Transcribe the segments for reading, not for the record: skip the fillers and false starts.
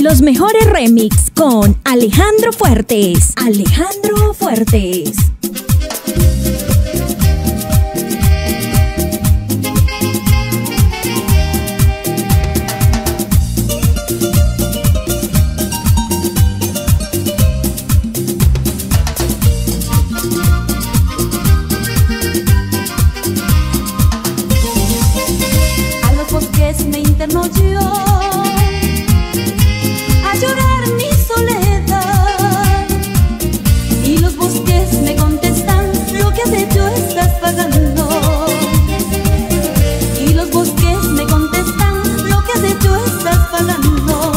Los mejores remix con Alejandro Fuertes. Alejandro Fuertes. A los bosques me interno yo, a llorar mi soledad, y los bosques me contestan: lo que has hecho estás pagando. Y los bosques me contestan: lo que has hecho estás pagando.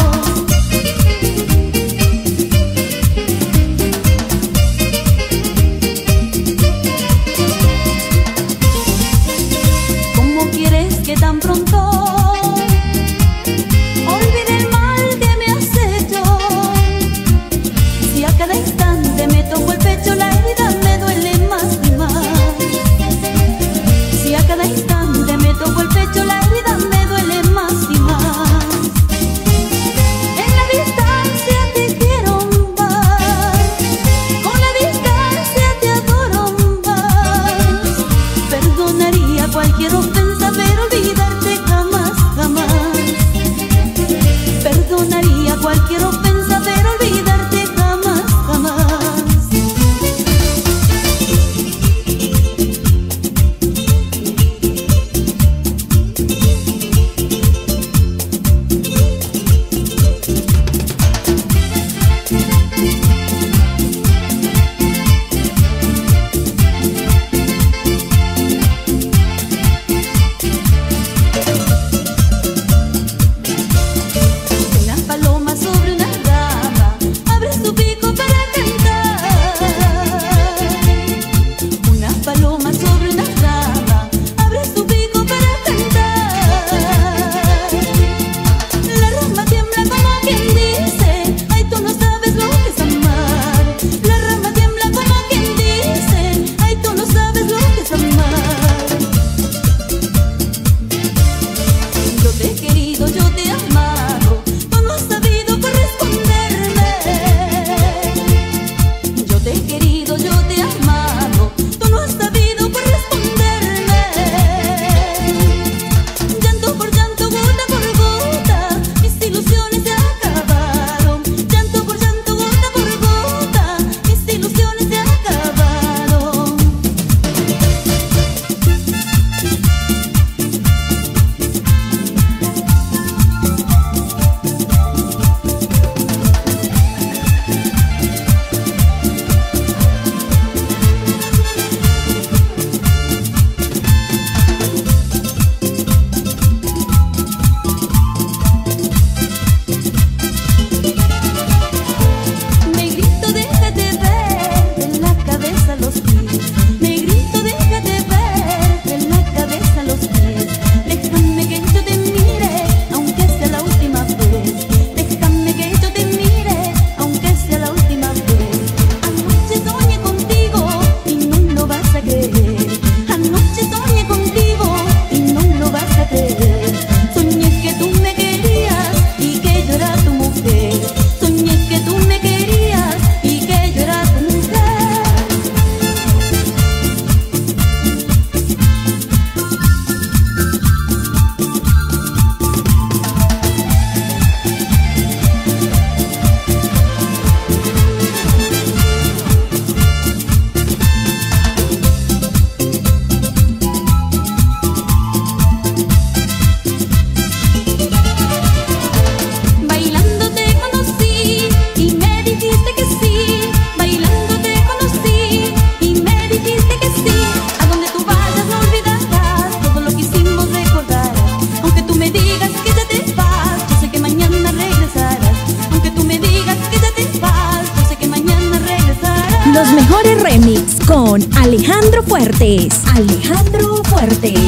¿Cómo quieres que tan pronto olvide el mal que me has hecho? Si a cada instante me toco el pecho, la herida me duele más y más. Si a cada instante me toco el pecho, la herida me duele más y más. En la distancia te quiero más, con la distancia te adoro más. Perdonaría cualquier ofensa, pero olvidarte jamás, jamás. Perdonaría cualquier ofensa, pero olvidarte jamás, jamás. Una paloma sobre una rama abre su pico para cantar. Una paloma sobre una rama abre su pico para cantar. La rama tiembla como quien dice: ay, tú no sabes lo que es amar. La rama tiembla como quien dice: ay, tú no sabes lo que es amar. Yo te he querido, yo te he amado, tú no has sabido corresponderme. Yo te he querido, yo te he amado, tú no has sabido corresponderme. Llanto por llanto, gota por gota, mis ilusiones se acabaron. Llanto por llanto, gota por gota, mis ilusiones se acabaron. Negrito, déjate ver de la cabeza a los pies. Negrito, déjate ver de la cabeza a los pies. Déjame que yo te mire, aunque sea la última vez. Déjame que yo te mire, aunque sea la última vez. Anoche soñé contigo y no lo vas a creer. Anoche soñé contigo y no lo vas a creer. Soñé que tú me querías y que yo era tu mujer. Soñé que tú me querías y que yo era tu mujer. Bailando te conocí y me dijiste que sí. Bailando te conocí y me dijiste que sí. A donde tú vayas no olvidarás todo lo que hicimos, recordarás. Aunque tú me digas que ya te vas, yo sé que mañana regresarás. Aunque tú me digas que ya te vas, yo sé que mañana regresarás. Los mejores remix con Alejandro Fuertes. Alejandro Fuertes.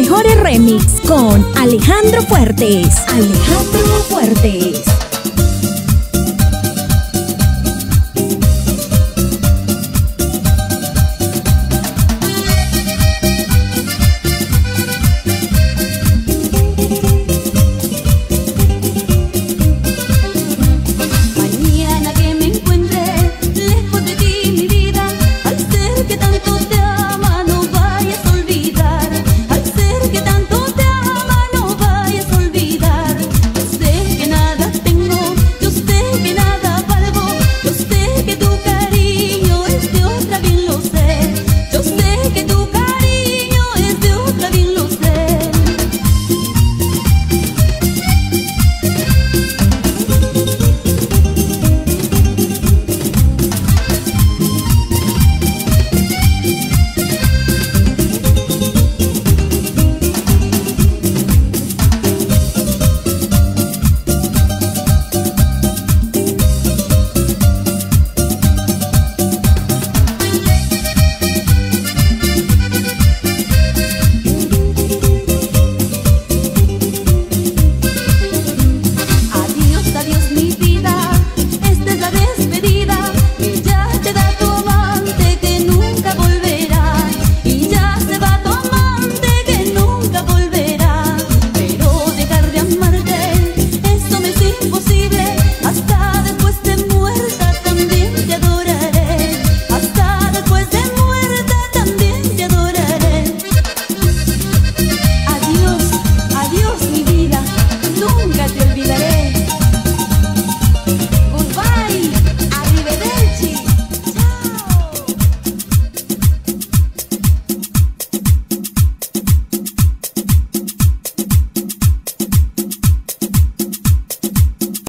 mejores remix con Alejandro Fuertes. Alejandro Fuertes.